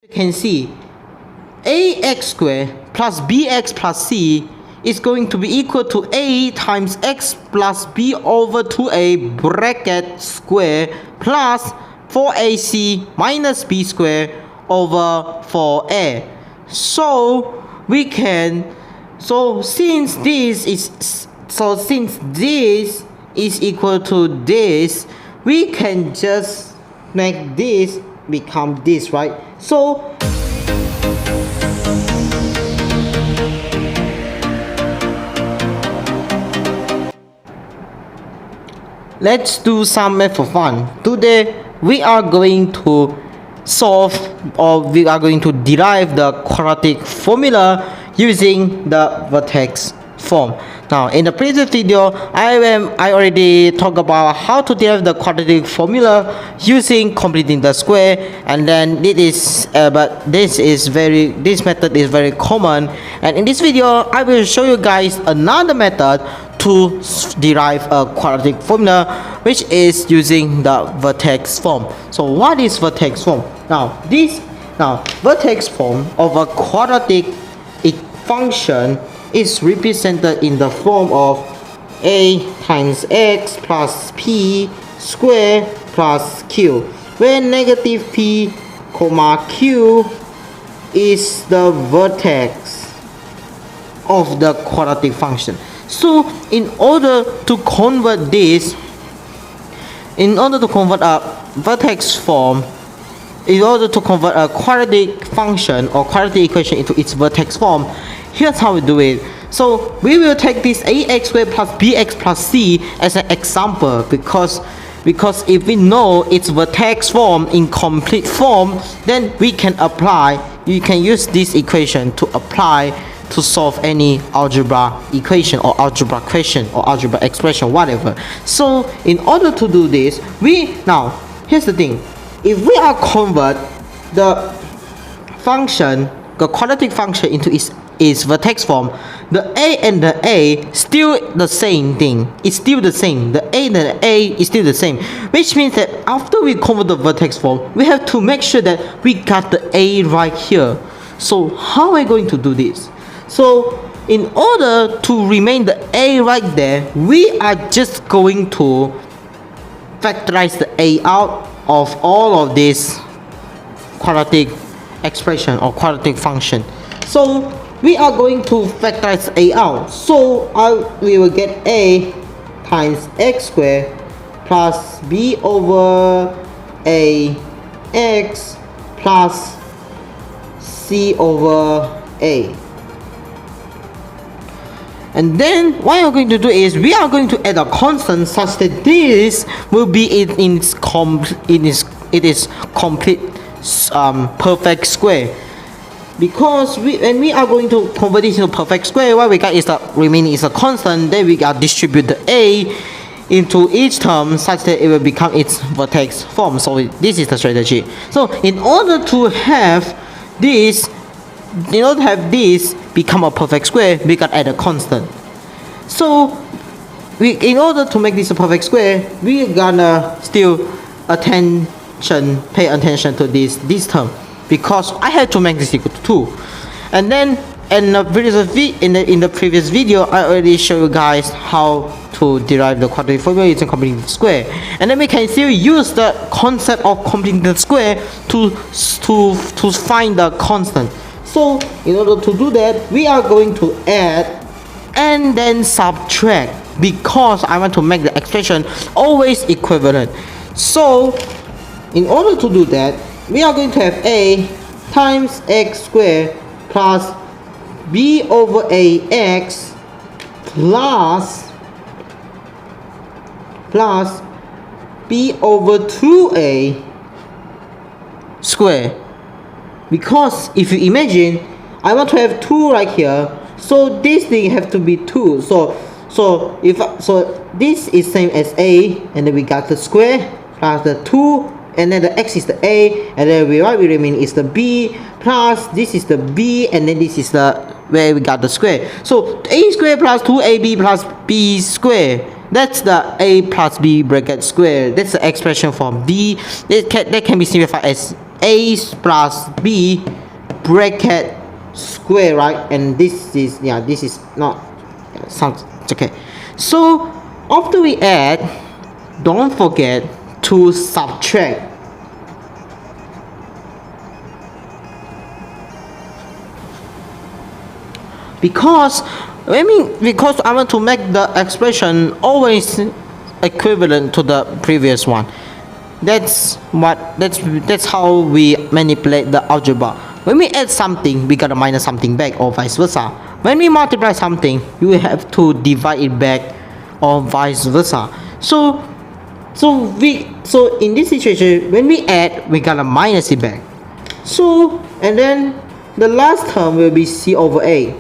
You can see ax squared plus bx plus c is going to be equal to a times x plus b over 2a bracket square plus 4ac minus b square over 4a. So we can since this is equal to this, we can just make this become this, right? So let's do some math for fun. Today we are going to solve, or we are going to derive the quadratic formula using the vertex form. Now in the previous video I already talked about how to derive the quadratic formula using completing the square, and then this method is very common, and in this video I will show you guys another method to derive a quadratic formula, which is using the vertex form. So what is vertex form? Now vertex form of a quadratic function is represented in the form of a times x plus p square plus q, where negative p comma q is the vertex of the quadratic function. So in order to convert a vertex form, in order to convert a quadratic function or quadratic equation into its vertex form, here's how we do it. So we will take this ax squared plus bx plus c as an example, because if we know its vertex form in complete form, then you can use this equation to apply to solve any algebra equation or algebra question or algebra expression, whatever. So in order to do this, here's the thing. If we are convert the quadratic function into its vertex form, the a and the a still the same thing. It's still the same. The a and the a is still the same, which means that after we convert the vertex form, we have to make sure that we got the a right here. So how are we going to do this? So in order to remain the a right there, we are just going to factorize the a out of all of this quadratic expression or quadratic function. So we are going to factorize a out. So we will get a times x squared plus b over a x plus c over a. And then what we're going to do is we are going to add a constant such that this will be in its complete perfect square. Because when we are going to convert this into perfect square, what we got is the remaining is a constant. Then we got distribute the a into each term such that it will become its vertex form. So this is the strategy. So in order to have this become a perfect square, we can add a constant. So in order to make this a perfect square, we're gonna still pay attention to this term, because I had to make this equal to 2. And then in the previous video I already showed you guys how to derive the quadratic formula using completing the square, and then we can still use the concept of completing the square to find the constant. So in order to do that, we are going to add and then subtract, because I want to make the expression always equivalent. So in order to do that, we are going to have a times x squared plus b over ax plus b over 2a square. Because if you imagine, I want to have 2 right here, so this thing have to be 2. So this is same as a, and then we got the square plus the 2, and then the x is the a, and then what we remain is the b, plus this is the b, and then this is the where we got the square. So a squared plus 2ab plus b squared, that's the a plus b bracket square. That's the expression for b. That can be simplified as a plus b bracket square, right? And this is not sounds okay. So after we add, don't forget to subtract. Because I want to make the expression always equivalent to the previous one. That's how we manipulate the algebra. When we add something, we gotta minus something back, or vice versa. When we multiply something, you have to divide it back, or vice versa. So in this situation, when we add, we gotta minus it back. So, and then the last term will be c over a.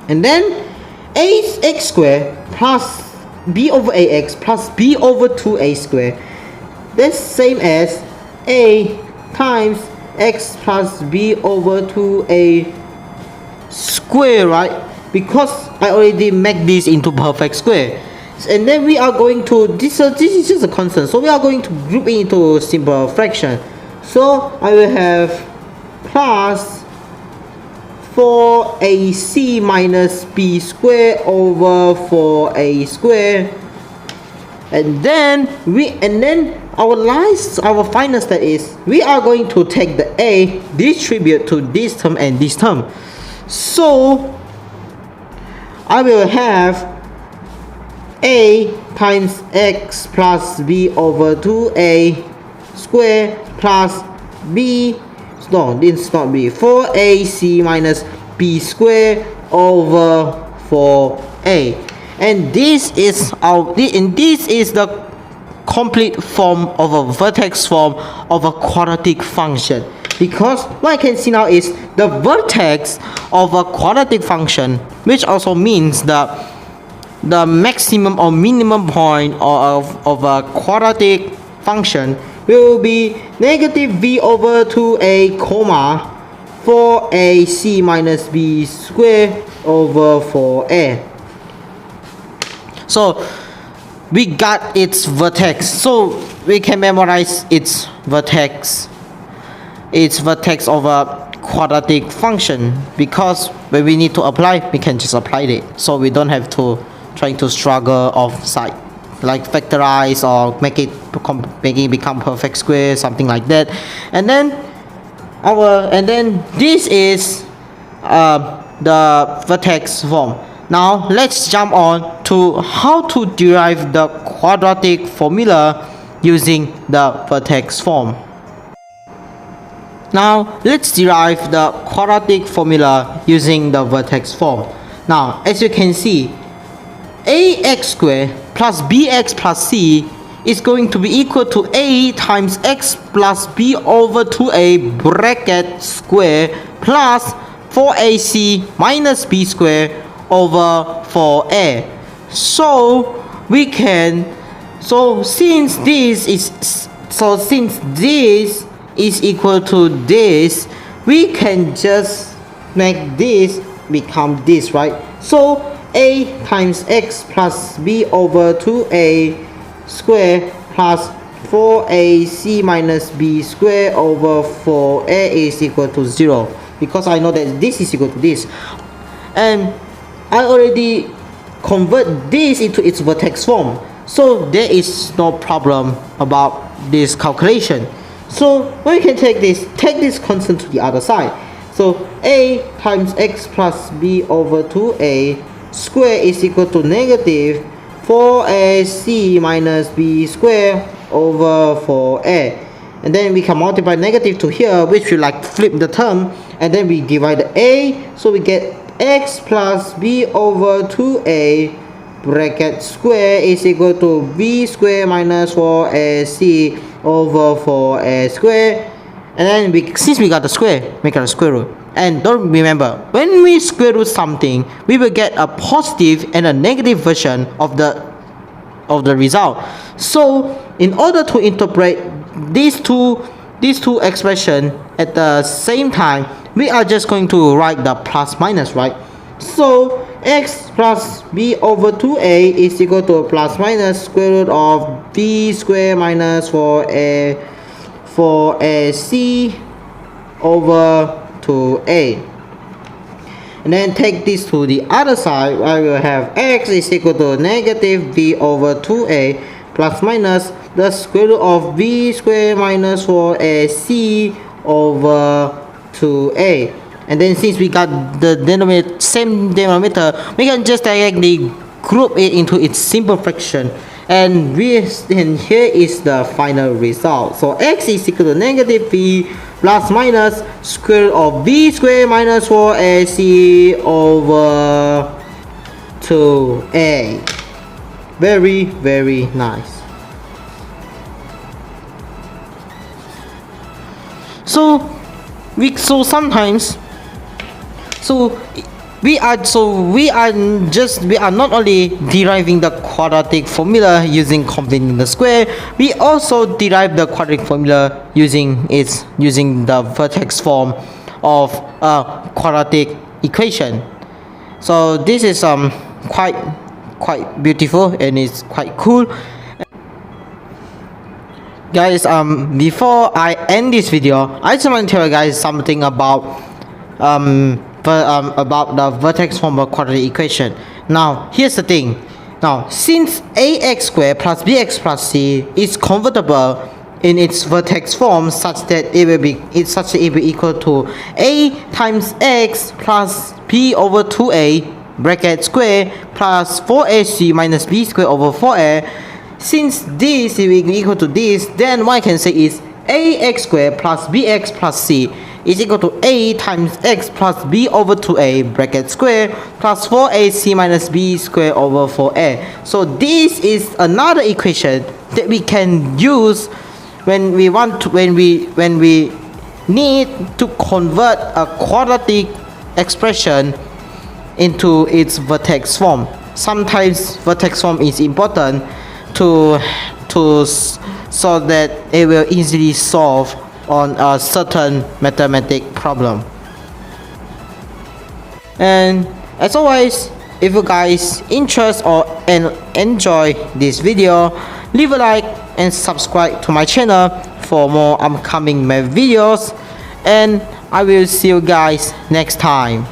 And then ax squared plus b over ax plus b over 2a squared. That's same as a times x plus b over 2a square, right? Because I already make this into perfect square. And then we are going to, this is just a constant, so we are going to group it into simple fraction. So I will have plus 4ac minus b squared over 4a squared. And then our final step is we are going to take the a, distribute to this term and this term. So I will have a times x plus b over 2a squared plus b, no, this is not b, 4ac minus b squared over 4a. And this is the complete form of a vertex form of a quadratic function. Because what I can see now is the vertex of a quadratic function, which also means the maximum or minimum point of a quadratic function will be negative v over 2a comma 4ac minus b squared over 4a. So we got its vertex, so we can memorize its vertex of a quadratic function, because when we need to apply, we can just apply it, so we don't have to trying to struggle offside, like factorize or make it become perfect square, something like that. And then this is the vertex form. Now let's jump on to how to derive the quadratic formula using the vertex form. Now let's derive the quadratic formula using the vertex form. Now as you can see, ax squared plus bx plus c is going to be equal to a times x plus b over 2a bracket square plus 4ac minus b square over 4a. So since this is equal to this, we can just make this become this, right? So a times x plus b over 2a square plus 4ac minus b square over 4a is equal to 0, because I know that this is equal to this, and I already convert this into its vertex form, so there is no problem about this calculation. So we can take this constant to the other side. So a times x plus b over 2a square is equal to negative 4ac minus b square over 4a. And then we can multiply negative to here, which will like flip the term, and then we divide the a, so we get x plus b over 2a bracket square is equal to b square minus 4ac over 4a square. And then since we got the square, make it a square root. And don't remember, when we square root something, we will get a positive and a negative version of the result. So in order to interpret these two expressions at the same time, we are just going to write the plus minus, right? So x plus b over 2a is equal to plus minus square root of b square minus 4a 4ac over 2a. And then take this to the other side. I will have x is equal to negative b over 2a plus minus the square root of b squared minus 4ac over 2a. And then since we got the same denominator, we can just directly group it into its simple fraction. And here is the final result. So x is equal to negative b plus minus square root of b squared minus 4ac over 2a. Very, very nice. So sometimes we are not only deriving the quadratic formula using completing the square, we also derive the quadratic formula using the vertex form of a quadratic equation. So this is quite beautiful and it's quite cool. Guys, before I end this video, I just want to tell you guys something about the vertex form of quadratic equation. Now here's the thing. Now since ax squared plus bx plus c is convertible in its vertex form such that it will be equal to a times x plus b over 2a bracket square plus 4ac minus b squared over 4a. Since this is equal to this, then what I can say is ax squared plus bx plus c is equal to a times x plus b over 2a bracket square plus 4ac minus b squared over 4a. So this is another equation that we can use when we need to convert a quadratic expression into its vertex form. Sometimes vertex form is important so that it will easily solve on a certain mathematical problem. And as always, if you guys interest and enjoy this video, leave a like and subscribe to my channel for more upcoming videos, and I will see you guys next time.